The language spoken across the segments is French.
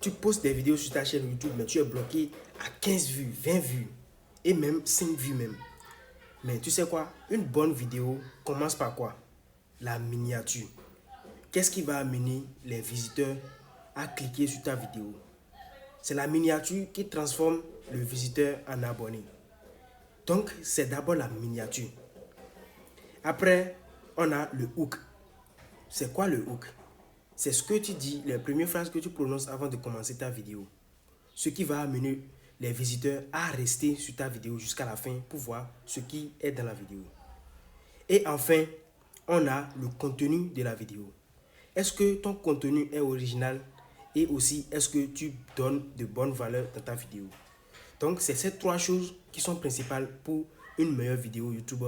tu postes des vidéos sur ta chaîne YouTube, mais tu es bloqué à 15 vues, 20 vues et même 5 vues même. Mais tu sais quoi? Une bonne vidéo commence par quoi? La miniature. Qu'est-ce qui va amener les visiteurs à cliquer sur ta vidéo? C'est la miniature qui transforme le visiteur en abonné. Donc, c'est d'abord la miniature. Après, on a le hook. C'est quoi le hook? C'est ce que tu dis, les premières phrases que tu prononces avant de commencer ta vidéo. Ce qui va amener les visiteurs à rester sur ta vidéo jusqu'à la fin pour voir ce qui est dans la vidéo. Et enfin, on a le contenu de la vidéo. Est-ce que ton contenu est original et aussi est-ce que tu donnes de bonnes valeurs dans ta vidéo? Donc, c'est ces trois choses qui sont principales pour une meilleure vidéo YouTube.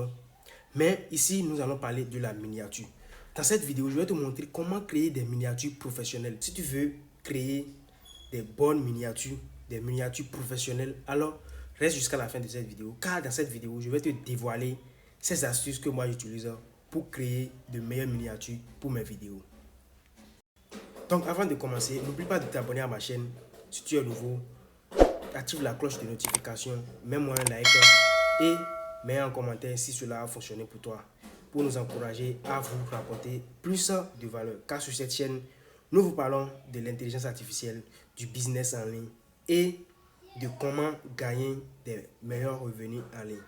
Mais ici, nous allons parler de la miniature. Dans cette vidéo, je vais te montrer comment créer des miniatures professionnelles. Si tu veux créer des bonnes miniatures, des miniatures professionnelles, alors reste jusqu'à la fin de cette vidéo. Car dans cette vidéo, je vais te dévoiler ces astuces que moi j'utilise pour créer de meilleures miniatures pour mes vidéos. Donc avant de commencer, n'oublie pas de t'abonner à ma chaîne. Si tu es nouveau, active la cloche de notification, mets-moi un like et mets un commentaire si cela a fonctionné pour toi, pour nous encourager à vous rapporter plus de valeur. Car sur cette chaîne, nous vous parlons de l'intelligence artificielle, du business en ligne et de comment gagner des meilleurs revenus en ligne.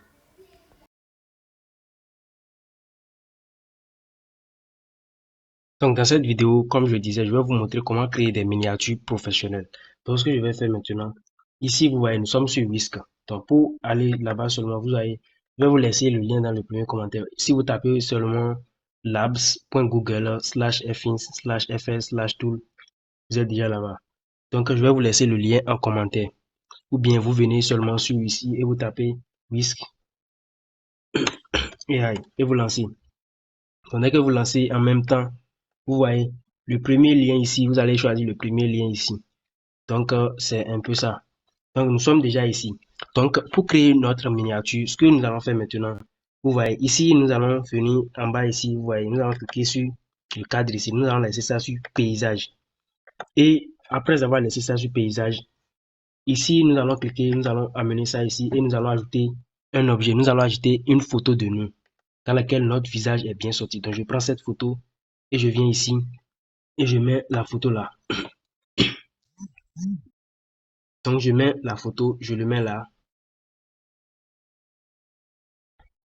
Donc dans cette vidéo, comme je le disais, je vais vous montrer comment créer des miniatures professionnelles. Donc ce que je vais faire maintenant, ici vous voyez, nous sommes sur Whisk. Donc pour aller là-bas seulement, je vais vous laisser le lien dans le premier commentaire. Si vous tapez seulement labs.google/fins/fs/tool, vous êtes déjà là-bas. Donc je vais vous laisser le lien en commentaire. Ou bien vous venez seulement sur ici et vous tapez Whisk et vous lancez. Donc dès que vous lancez en même temps, vous voyez le premier lien ici, vous allez choisir le premier lien ici. Donc c'est un peu ça. Donc nous sommes déjà ici. Donc pour créer notre miniature, ce que nous allons faire maintenant, vous voyez ici, nous allons venir en bas ici, vous voyez, nous allons cliquer sur le cadre ici, nous allons laisser ça sur paysage. Et après avoir laissé ça sur paysage, ici nous allons cliquer, nous allons amener ça ici et nous allons ajouter un objet, nous allons ajouter une photo de nous dans laquelle notre visage est bien sorti. Donc je prends cette photo et je viens ici et je mets la photo là. Donc je mets la photo, je le mets là.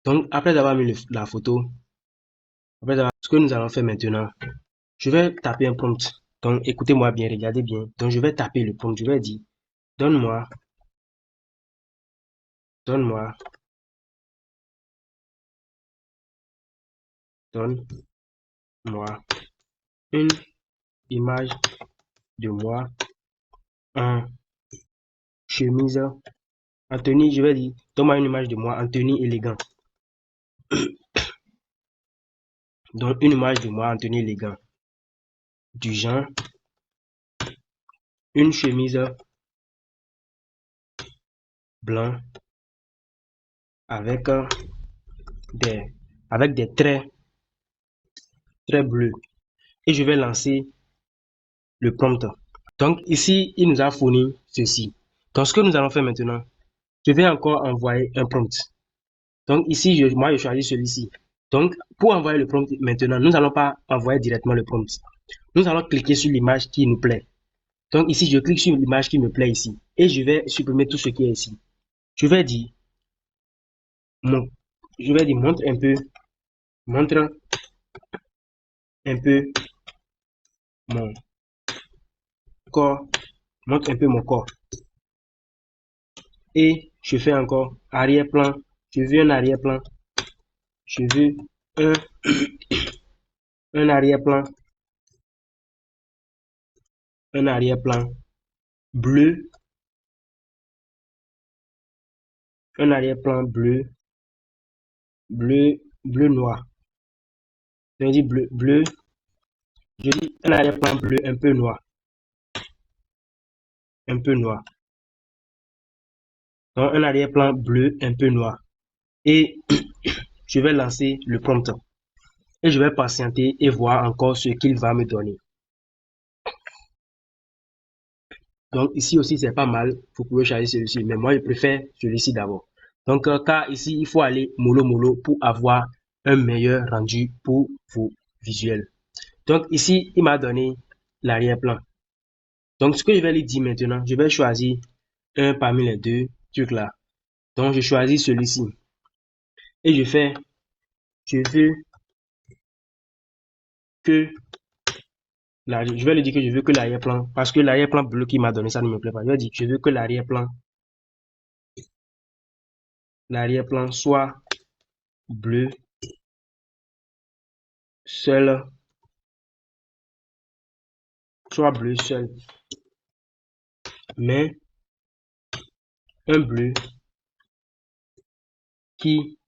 Donc après avoir mis la photo, ce que nous allons faire maintenant, je vais taper un prompt. Donc écoutez-moi bien, regardez bien. Donc je vais taper le prompt, je vais dire, donne-moi une image de moi en chemise, en tenue, je vais dire, donne-moi une image de moi en tenue élégant. Donc une image de moi en tenue élégant. Du genre, une chemise blanc avec des traits bleus. Et je vais lancer le prompt. Donc ici, il nous a fourni ceci. Donc ce que nous allons faire maintenant, je vais encore envoyer un prompt. Donc ici, moi je choisis celui-ci. Donc pour envoyer le prompt maintenant, nous n'allons pas envoyer directement le prompt. Nous allons cliquer sur l'image qui nous plaît. Donc ici, je clique sur l'image qui me plaît ici. Et je vais supprimer tout ce qui est ici. Je vais dire, montre un peu mon corps, montre un peu mon corps. Et je fais encore arrière-plan. Je veux un arrière-plan. Je veux un arrière-plan. Un arrière-plan bleu. Un arrière-plan bleu. Bleu noir. Je dis bleu. Je dis un arrière-plan bleu un peu noir. Un peu noir. Donc un arrière-plan bleu un peu noir. Et je vais lancer le prompt. Et je vais patienter et voir encore ce qu'il va me donner. Donc ici aussi, c'est pas mal. Vous pouvez choisir celui-ci. Mais moi, je préfère celui-ci d'abord. Donc, car ici, il faut aller mollo pour avoir un meilleur rendu pour vos visuels. Donc ici, il m'a donné l'arrière-plan. Donc, ce que je vais lui dire maintenant, je vais choisir un parmi les deux trucs là. Donc, je choisis celui-ci. Et je veux que je vais lui dire que je veux que l'arrière-plan, parce que l'arrière-plan bleu qu'il m'a donné, ça ne me plaît pas. Je vais dire que je veux que l'arrière-plan soit bleu seul, soit bleu seul, mais un bleu qui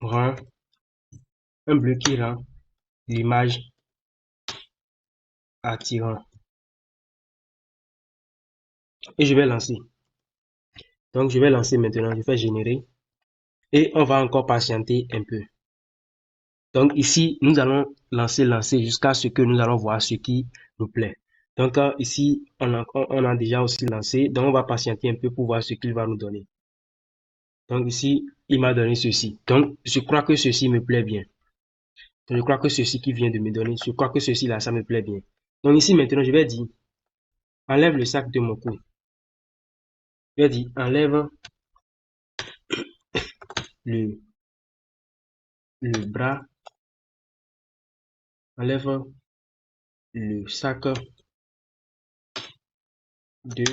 rend, un bleu qui rend l'image attirant. Et je vais lancer. Donc, je vais lancer maintenant. Je fais générer. Et on va encore patienter un peu. Donc, ici, nous allons lancer jusqu'à ce que nous allons voir ce qui nous plaît. Donc, ici, on a déjà aussi lancé. Donc, on va patienter un peu pour voir ce qu'il va nous donner. Donc, ici, il m'a donné ceci. Donc, je crois que ceci me plaît bien. Donc, je crois que ceci qui vient de me donner, je crois que ceci là, ça me plaît bien. Donc, ici, maintenant, je vais dire, enlève le sac de mon cou. Je vais dire, enlève le, le bras, enlève le sac de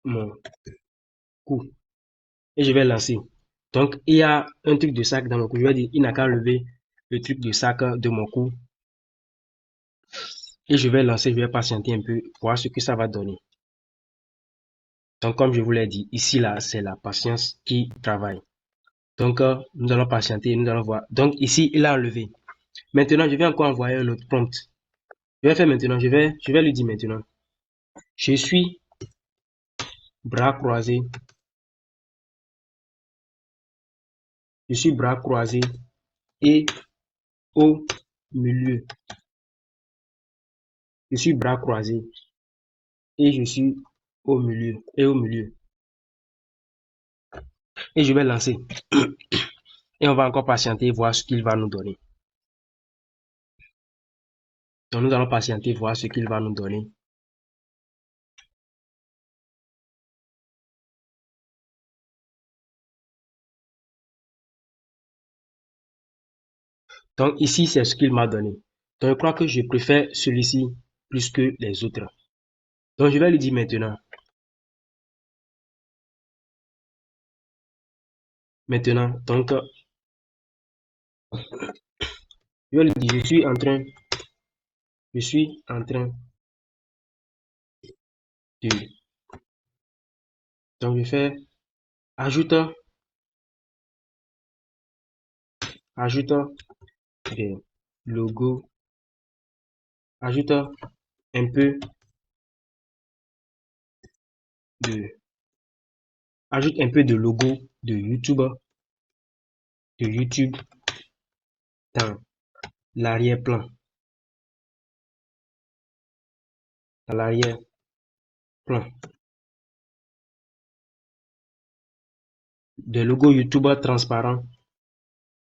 mon cou. Et je vais lancer. Donc, il y a un truc de sac dans mon cou. Je vais dire, il n'a qu'à lever le truc de sac de mon cou. Et je vais lancer, je vais patienter un peu, voir ce que ça va donner. Donc, comme je vous l'ai dit, ici, là, c'est la patience qui travaille. Donc, nous allons patienter, nous allons voir. Donc, ici, il a enlevé. Maintenant, je vais encore envoyer un autre prompt. Je vais faire maintenant, je vais lui dire maintenant. Je suis bras croisés. Je suis bras croisés et au milieu. Je suis bras croisés et je suis au milieu et au milieu. Et je vais lancer. Et on va encore patienter, voir ce qu'il va nous donner. Donc, nous allons patienter, voir ce qu'il va nous donner. Donc, ici, c'est ce qu'il m'a donné. Donc, je crois que je préfère celui-ci plus que les autres. Donc, je vais lui dire maintenant. Maintenant, donc, je vais lui dire, je suis en train de, donc je fais, ajoute, des logos, ajoute un peu de, ajoute un peu de logo de YouTube dans l'arrière-plan, dans l'arrière-plan. Des logos YouTube transparents.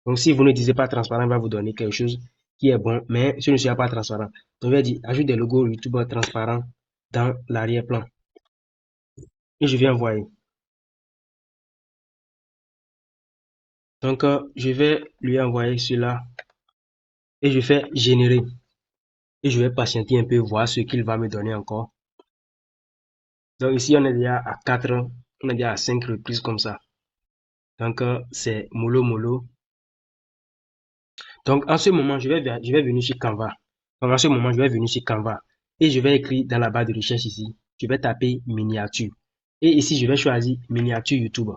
Donc, si vous ne disiez pas transparent, il va vous donner quelque chose qui est bon, mais ce ne sera pas transparent. Donc, je vais dire, ajoute des logos YouTube transparents dans l'arrière-plan. Et je vais envoyer. Donc, je vais lui envoyer cela et je fais générer. Et je vais patienter un peu, voir ce qu'il va me donner encore. Donc, ici, on est déjà à 4, on est déjà à 5 reprises comme ça. Donc, c'est mollo. Donc, en ce moment, je vais venir sur Canva. Donc, en ce moment, je vais venir sur Canva et je vais écrire dans la barre de recherche ici. Je vais taper miniature. Et ici, je vais choisir miniature YouTube.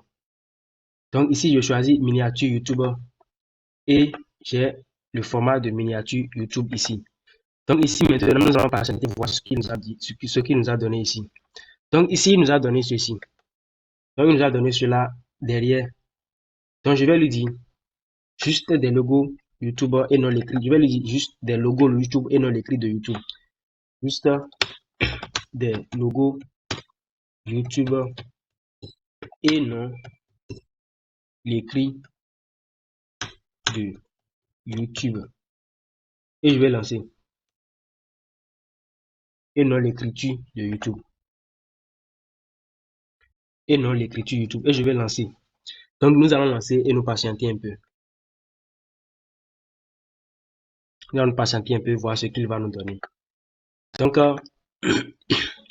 Donc, ici, je choisis miniature YouTube et j'ai le format de miniature YouTube ici. Donc, ici, maintenant, nous allons patienter pour voir ce qu'il nous a dit, ce qu'il nous a donné ici. Donc, ici, il nous a donné ceci. Donc, il nous a donné cela derrière. Donc, je vais lui dire juste des logos YouTube et non l'écrit. Je vais lui dire juste des logos YouTube et non l'écrit de YouTube. Juste des logos YouTube et non l'écrit de YouTube. Et je vais lancer. Et non l'écriture de YouTube. Et non l'écriture YouTube. Et je vais lancer. Donc nous allons lancer et nous patienter un peu. Nous allons patienter un peu, voir ce qu'il va nous donner. Donc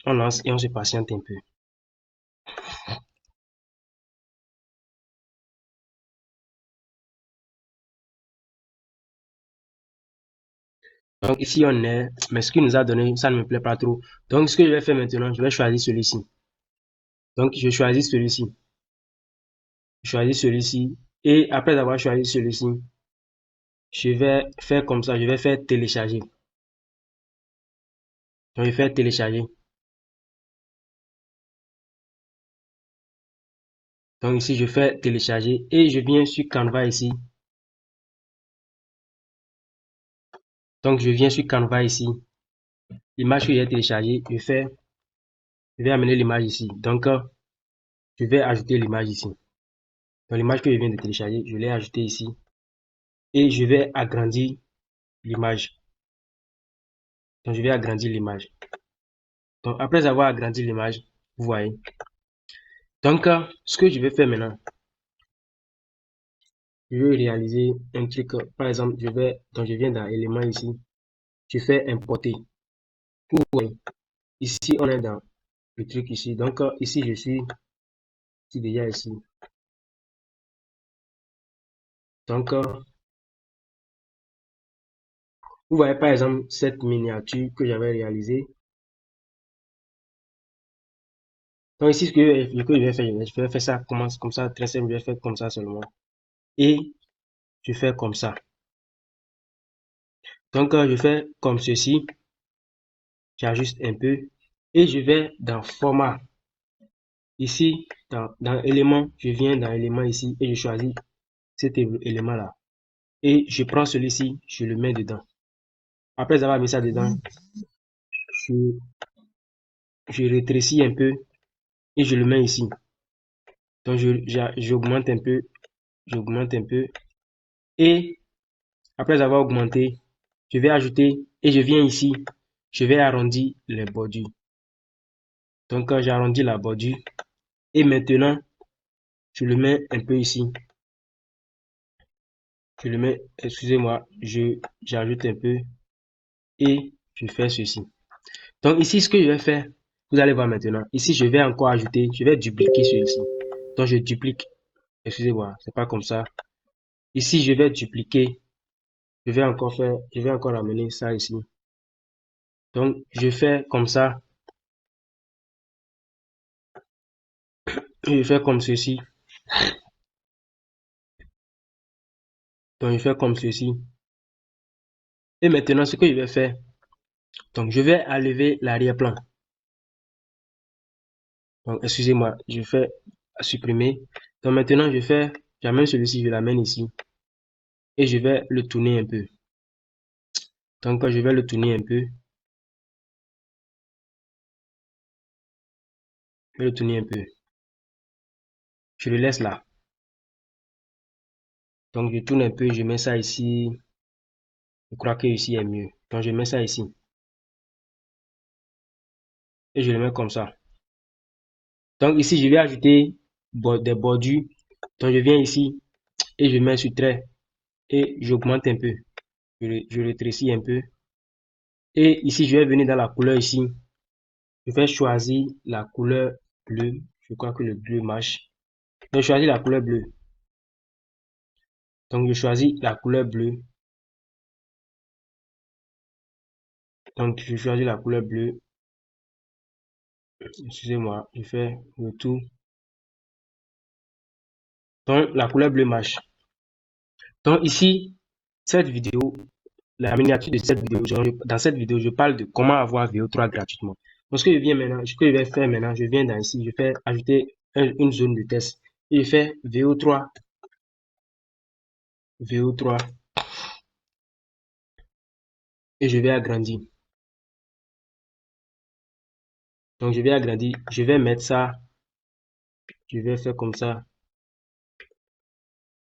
on lance et on se patiente un peu. Donc ici on est, mais ce qu'il nous a donné, ça ne me plaît pas trop. Donc ce que je vais faire maintenant, je vais choisir celui-ci. Donc je choisis celui-ci. Je choisis celui-ci. Et après avoir choisi celui-ci, je vais faire comme ça, je vais faire télécharger. Donc je vais faire télécharger. Donc ici je fais télécharger et je viens sur Canva ici. Donc je viens sur Canva ici. L'image que j'ai téléchargée, je vais amener l'image ici. Donc je vais ajouter l'image ici. Donc l'image que je viens de télécharger, je l'ai ajoutée ici. Et je vais agrandir l'image. Donc je vais agrandir l'image. Donc après avoir agrandi l'image, vous voyez. Donc ce que je vais faire maintenant, je vais réaliser un truc. Par exemple, donc je viens dans élément ici. Je fais importer. Vous voyez. Ici on est dans le truc ici. Donc ici je suis déjà ici. Donc vous voyez par exemple cette miniature que j'avais réalisée. Donc ici ce que je vais faire, je vais faire ça comme ça, très simple, je vais faire comme ça seulement. Et je fais comme ça. Donc je fais comme ceci, j'ajuste un peu et je vais dans format. Ici, dans élément, je viens dans élément ici et je choisis cet élément là. Et je prends celui-ci, je le mets dedans. Après avoir mis ça dedans, je, je rétrécis un peu et je le mets ici. Donc j'augmente un peu, j'augmente un peu. Et après avoir augmenté, je vais ajouter et je viens ici, je vais arrondir les bordures. Donc quand j'arrondis la bordure et maintenant je le mets un peu ici. Je le mets, excusez-moi, j'ajoute un peu et je fais ceci. Donc ici, ce que je vais faire, vous allez voir maintenant. Ici, je vais encore ajouter, je vais dupliquer celui-ci. Donc je duplique, excusez-moi, c'est pas comme ça. Ici, je vais dupliquer, je vais encore ramener ça ici. Donc je fais comme ça, et je fais comme ceci. Donc je fais comme ceci. Et maintenant, ce que je vais faire, donc je vais enlever l'arrière-plan. Donc excusez-moi, je fais supprimer. Donc maintenant, j'amène celui-ci, je l'amène ici. Et je vais le tourner un peu. Donc je vais le tourner un peu. Je vais le tourner un peu. Je le laisse là. Donc je tourne un peu, je mets ça ici. Je crois que ici est mieux. Donc je mets ça ici. Et je le mets comme ça. Donc ici, je vais ajouter des bordures. Donc je viens ici et je mets sur trait. Et j'augmente un peu. Je rétrécis un peu. Et ici, je vais venir dans la couleur ici. Je vais choisir la couleur bleue. Je crois que le bleu marche. Donc je choisis la couleur bleue. Donc je choisis la couleur bleue. Donc je choisis la couleur bleue. Excusez-moi, je fais le tout. Donc la couleur bleue marche. Donc ici, cette vidéo, la miniature de cette vidéo, dans cette vidéo, je parle de comment avoir VO3 gratuitement. Donc ce que je viens maintenant, ce que je vais faire maintenant, je viens dans ici, je fais ajouter une zone de test. Et je fais VO3, VO3, et je vais agrandir. Donc, je vais agrandir. Je vais mettre ça. Je vais faire comme ça.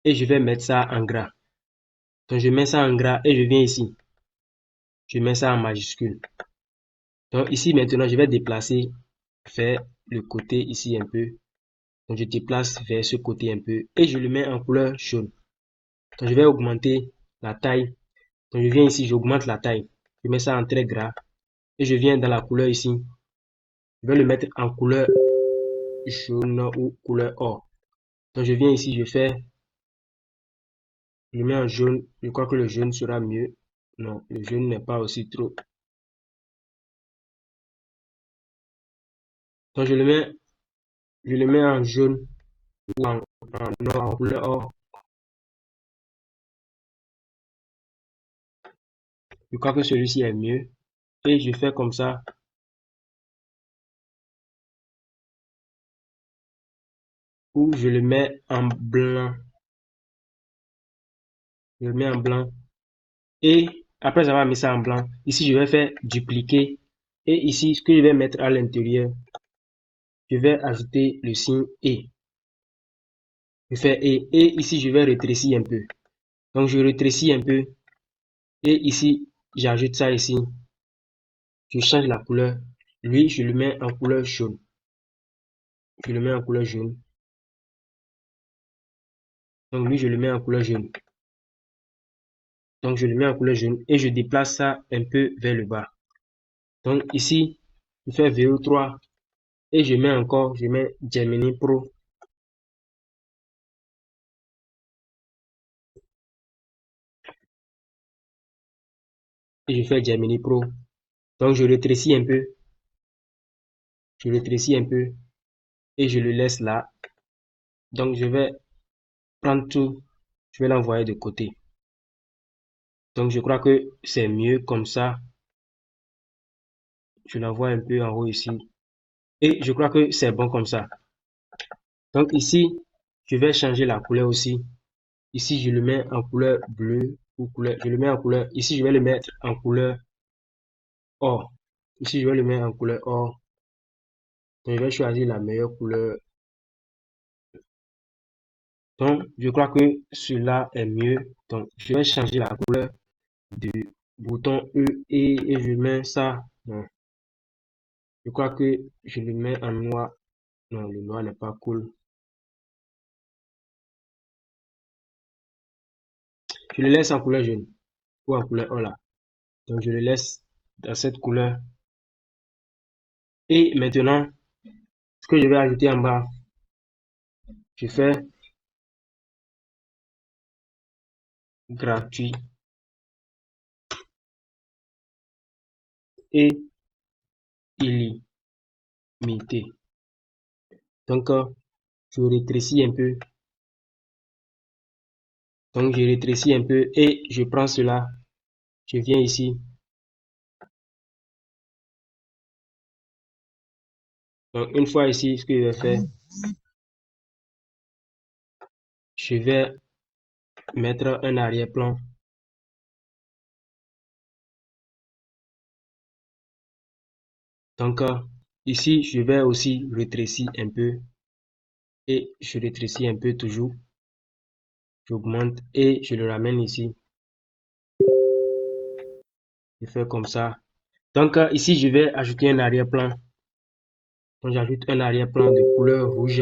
Et je vais mettre ça en gras. Donc, je mets ça en gras et je viens ici. Je mets ça en majuscule. Donc, ici, maintenant, je vais déplacer vers le côté ici un peu. Donc, je déplace vers ce côté un peu. Et je le mets en couleur jaune. Donc, je vais augmenter la taille. Donc, je viens ici, j'augmente la taille. Je mets ça en très gras. Et je viens dans la couleur ici. Je vais le mettre en couleur jaune ou couleur or. Donc, je viens ici, je mets en jaune. Je crois que le jaune sera mieux. Non, le jaune n'est pas aussi trop. Donc, je le mets en jaune ou en couleur or. Je crois que celui-ci est mieux. Et je fais comme ça. Ou je le mets en blanc. Je le mets en blanc. Et après avoir mis ça en blanc, ici, je vais faire dupliquer. Et ici, ce que je vais mettre à l'intérieur, je vais ajouter le signe et. Je fais et. Et ici, je vais rétrécir un peu. Donc, je rétrécis un peu. Et ici, j'ajoute ça ici. Je change la couleur. Lui, je le mets en couleur jaune. Je le mets en couleur jaune. Donc, lui, je le mets en couleur jaune. Donc, je le mets en couleur jaune. Et je déplace ça un peu vers le bas. Donc, ici, je fais VO3. Et je mets Gemini Pro. Et je fais Gemini Pro. Donc, je rétrécis un peu. Je rétrécis un peu. Et je le laisse là. Donc, je vais prendre tout. Je vais l'envoyer de côté. Donc, je crois que c'est mieux comme ça. Je l'envoie un peu en haut ici. Et je crois que c'est bon comme ça. Donc, ici, je vais changer la couleur aussi. Ici, je le mets en couleur bleue ou couleur. Je le mets en couleur. Ici, je vais le mettre en couleur or. Ici, je vais le mettre en couleur or. Donc, je vais choisir la meilleure couleur. Donc, je crois que cela est mieux. Donc, je vais changer la couleur du bouton E et je mets ça. Non, je crois que je le mets en noir. Non, le noir n'est pas cool. Je le laisse en couleur jaune ou en couleur or là. Donc, je le laisse dans cette couleur. Et maintenant, ce que je vais ajouter en bas, je fais gratuit et illimité. Donc, je rétrécis un peu. Donc, je rétrécis un peu et je prends cela. Je viens ici. Donc, une fois ici, ce que je vais faire, je vais mettre un arrière-plan. Donc, ici, je vais aussi rétrécir un peu et je rétrécis un peu toujours. J'augmente et je le ramène ici. Je fais comme ça. Donc, ici, je vais ajouter un arrière-plan. Donc, j'ajoute un arrière-plan de couleur rouge.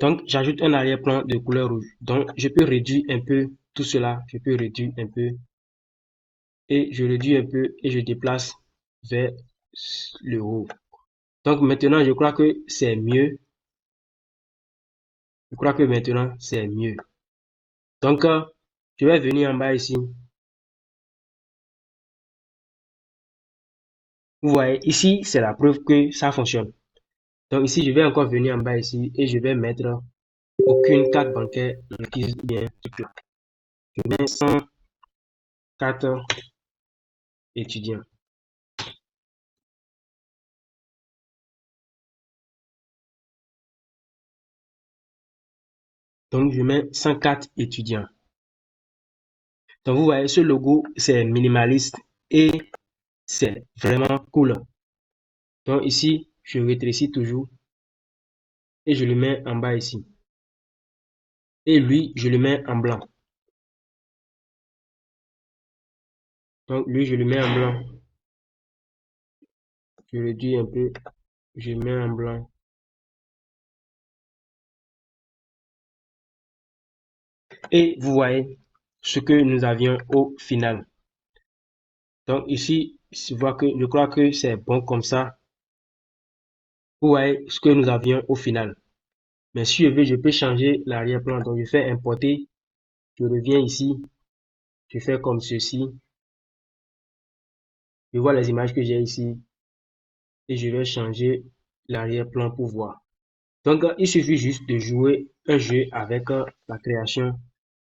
Donc, j'ajoute un arrière-plan de couleur rouge. Donc, je peux réduire un peu tout cela. Je peux réduire un peu. Et je réduis un peu et je déplace vers le haut. Donc, maintenant, je crois que c'est mieux. Je crois que maintenant, c'est mieux. Donc, je vais venir en bas ici. Vous voyez, ici, c'est la preuve que ça fonctionne. Donc, ici, je vais encore venir en bas ici et je vais mettre aucune carte bancaire utilise bien. Je mets 100 cartes étudiants. Donc, je mets 104 étudiants. Donc, vous voyez, ce logo, c'est minimaliste et c'est vraiment cool. Donc, ici, je rétrécis toujours et je le mets en bas ici. Et lui, je le mets en blanc. Donc, lui, je le mets en blanc. Je réduis un peu. Je mets en blanc. Et vous voyez ce que nous avions au final. Donc, ici, je crois que c'est bon comme ça. Vous voyez ce que nous avions au final. Mais si je veux, je peux changer l'arrière-plan. Donc, je fais importer. Je reviens ici. Je fais comme ceci. Je vois les images que j'ai ici. Et je vais changer l'arrière-plan pour voir. Donc, il suffit juste de jouer un jeu avec la création.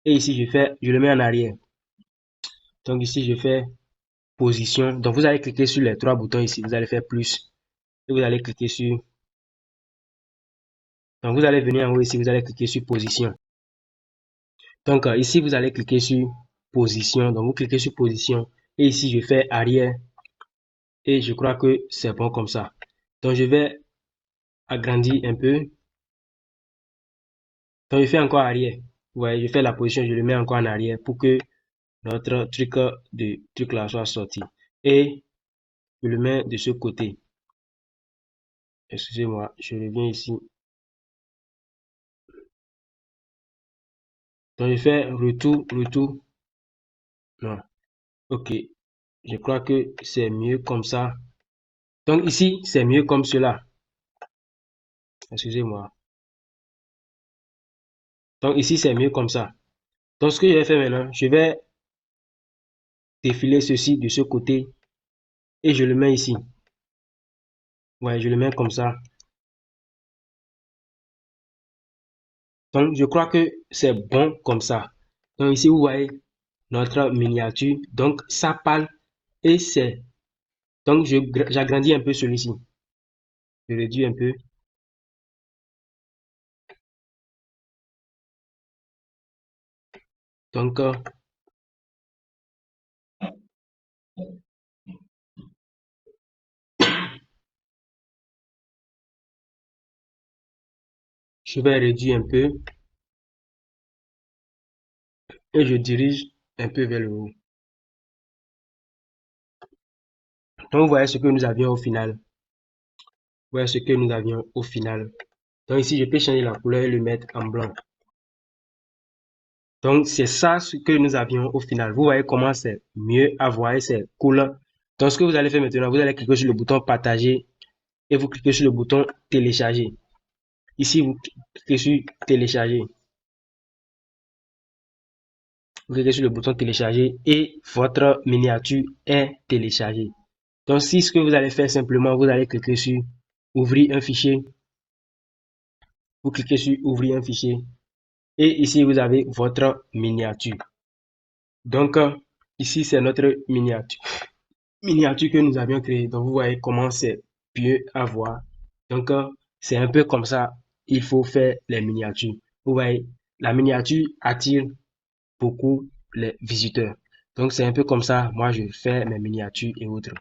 Et ici, je le mets en arrière. Donc, ici, je fais position. Donc, vous allez cliquer sur les trois boutons ici. Vous allez faire plus. Et vous allez cliquer sur. Donc, vous allez venir en haut ici. Vous allez cliquer sur position. Donc, ici, vous allez cliquer sur position. Donc, vous cliquez sur position. Et ici, je fais arrière. Et je crois que c'est bon comme ça. Donc, je vais agrandir un peu. Donc, je fais encore arrière. Vous voyez, je fais la position, je le mets encore en arrière pour que notre truc là soit sorti. Et je le mets de ce côté. Excusez-moi, je reviens ici. Donc, je fais retour. Non. Ok. Je crois que c'est mieux comme ça. Donc, ici, c'est mieux comme cela. Excusez-moi. Donc, ici, c'est mieux comme ça. Donc, ce que je vais faire maintenant, je vais défiler ceci de ce côté et je le mets ici. Ouais, je le mets comme ça. Donc, je crois que c'est bon comme ça. Donc, ici, vous voyez notre miniature. Donc, ça parle et c'est. Donc, j'agrandis un peu celui-ci. Je réduis un peu. Donc, je vais réduire un peu et je dirige un peu vers le haut. Donc, vous voyez ce que nous avions au final. Vous voyez ce que nous avions au final. Donc, ici, je peux changer la couleur et le mettre en blanc. Donc, c'est ça ce que nous avions au final. Vous voyez comment c'est mieux à voir et c'est cool. Donc, ce que vous allez faire maintenant, vous allez cliquer sur le bouton partager et vous cliquez sur le bouton télécharger. Ici, vous cliquez sur télécharger. Vous cliquez sur le bouton télécharger et votre miniature est téléchargée. Donc, si ce que vous allez faire simplement, vous allez cliquer sur ouvrir un fichier. Vous cliquez sur ouvrir un fichier et ici, vous avez votre miniature. Donc, ici, c'est notre miniature que nous avions créée. Donc, vous voyez comment c'est mieux à voir. Donc, c'est un peu comme ça, il faut faire les miniatures. Vous voyez, la miniature attire beaucoup les visiteurs. Donc, c'est un peu comme ça, moi, je fais mes miniatures et autres.